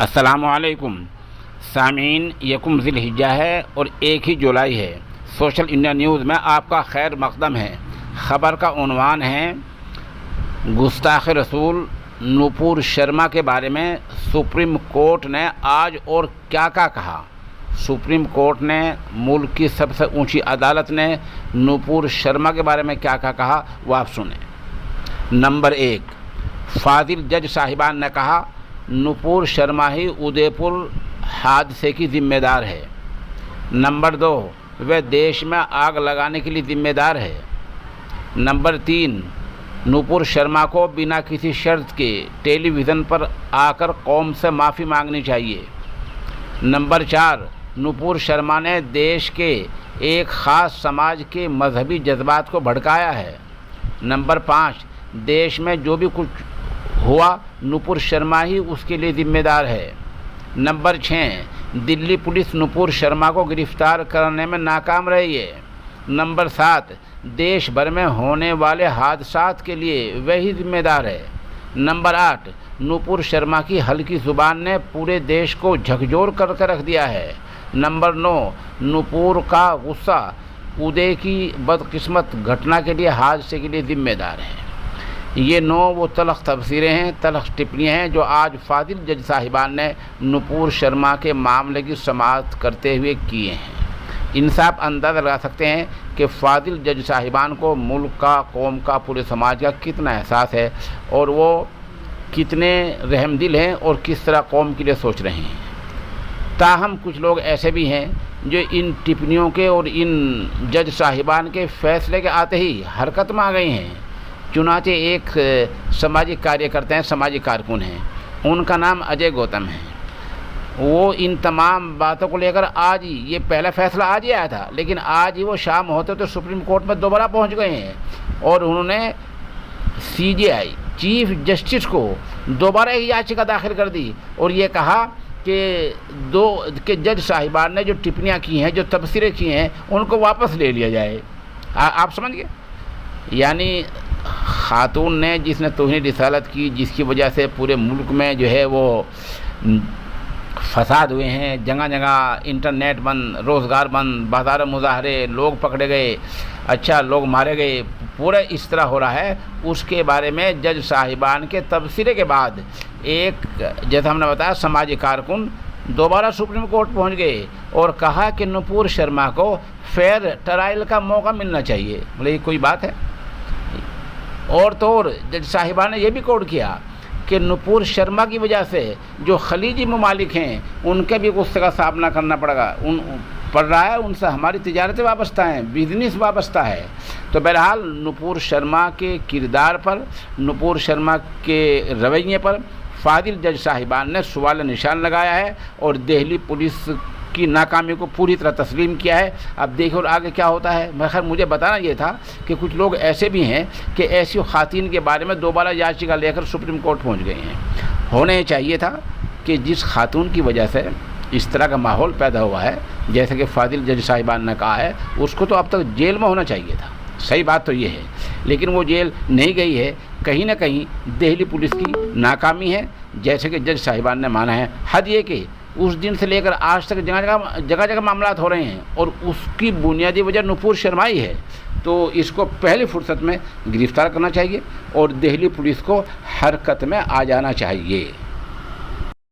अस्सलामुअलैकुम सामीन, यकुम ज़िलहिज्जा है और 1 ही जुलाई है। सोशल इंडिया न्यूज़ में आपका खैर मक़दम है। ख़बर का उन्वान है गुस्ताख़ रसूल नूपुर शर्मा के बारे में सुप्रीम कोर्ट ने आज और क्या कहा। सुप्रीम कोर्ट ने मुल्क की सबसे ऊंची अदालत ने नूपुर शर्मा के बारे में क्या कहा वो आप सुने। नंबर 1, फाजिल जज साहिबान ने कहा नूपुर शर्मा ही उदयपुर हादसे की ज़िम्मेदार है। नंबर 2, वह देश में आग लगाने के लिए ज़िम्मेदार है। नंबर 3, नूपुर शर्मा को बिना किसी शर्त के टेलीविज़न पर आकर कौम से माफ़ी मांगनी चाहिए। नंबर 4, नूपुर शर्मा ने देश के एक ख़ास समाज के मजहबी जज्बात को भड़काया है। नंबर 5, देश में जो भी कुछ हुआ नूपुर शर्मा ही उसके लिए ज़िम्मेदार है। नंबर 6, दिल्ली पुलिस नूपुर शर्मा को गिरफ्तार करने में नाकाम रही है। नंबर 7, देश भर में होने वाले हादसात के लिए वही ज़िम्मेदार है। नंबर 8, नूपुर शर्मा की हल्की ज़ुबान ने पूरे देश को झकझोर करके रख दिया है। नंबर 9, नूपुर का गुस्सा उदय की बदकिस्मत घटना के लिए हादसे के लिए ज़िम्मेदार है। ये 9 वो तलख़ तफसीरें हैं, तलख़ टिप्पणियाँ हैं जो आज फाजिल जज साहिबान ने नूपुर शर्मा के मामले की समाअत करते हुए किए हैं। इनसे आप अंदाज़ा लगा सकते हैं कि फाजिल जज साहिबान को मुल्क का, कौम का, पूरे समाज का कितना एहसास है और वो कितने रहमदिल हैं और किस तरह कौम के लिए सोच रहे हैं। ताहम कुछ लोग ऐसे भी हैं जो इन टिप्पणियों के और इन जज साहिबान के फ़ैसले के आते ही हरकत में आ गए हैं। चुनाचे एक सामाजिक कार्यकर्ता हैं, सामाजिक कारकुन हैं, उनका नाम अजय गौतम है। वो इन तमाम बातों को लेकर आज ही, ये पहला फ़ैसला आज ही आया था, लेकिन आज ही वो शाम होते तो सुप्रीम कोर्ट में दोबारा पहुंच गए हैं और उन्होंने CJI चीफ जस्टिस को दोबारा एक याचिका दाखिल कर दी और ये कहा कि जज साहिबान ने जो टिप्पणियाँ की हैं, जो तबसरे किए हैं, उनको वापस ले लिया जाए। आप समझ गए? यानी खातून ने जिसने तौहीन रिसालत की, जिसकी वजह से पूरे मुल्क में जो है वो फसाद हुए हैं, जगह जगह इंटरनेट बंद, रोज़गार बंद, बाज़ार मुजाहरे, लोग पकड़े गए, अच्छा लोग मारे गए, पूरा इस तरह हो रहा है। उसके बारे में जज साहिबान के तबसरे के बाद एक, जैसा हमने बताया, समाजी कारकुन दोबारा सुप्रीम कोर्ट पहुंच गए और कहा कि नूपुर शर्मा को फेयर ट्रायल का मौका मिलना चाहिए। मतलब ये कोई बात है? और तो और जज साहिबान ने यह भी कोड किया कि नूपुर शर्मा की वजह से जो खलीजी ममालिक हैं उनके भी गुस्से का सामना करना पड़ रहा है, उनसे हमारी तिजारतें वाबस्ता हैं, बिजनेस वाबस्ता है। तो बहरहाल नूपुर शर्मा के किरदार पर, नूपुर शर्मा के रवैये पर फाजिल जज साहिबान ने सवाल निशान लगाया है और दिल्ली पुलिस की नाकामी को पूरी तरह तस्लीम किया है। अब देखो और आगे क्या होता है। मगर मुझे बताना ये था कि कुछ लोग ऐसे भी हैं कि ऐसी खातून के बारे में दोबारा याचिका लेकर सुप्रीम कोर्ट पहुंच गए हैं। होने चाहिए था कि जिस खातून की वजह से इस तरह का माहौल पैदा हुआ है, जैसे कि फाजिल जज साहिबान ने कहा है, उसको तो अब तक जेल में होना चाहिए था। सही बात तो ये है, लेकिन वो जेल नहीं गई है। कहीं ना कहीं दिल्ली पुलिस की नाकामी है, जैसे कि जज साहिबान ने माना है। हद ये कि उस दिन से लेकर आज तक जगह जगह मामलात हो रहे हैं और उसकी बुनियादी वजह नूपुर शर्मा ही है। तो इसको पहली फुर्सत में गिरफ्तार करना चाहिए और दिल्ली पुलिस को हरकत में आ जाना चाहिए।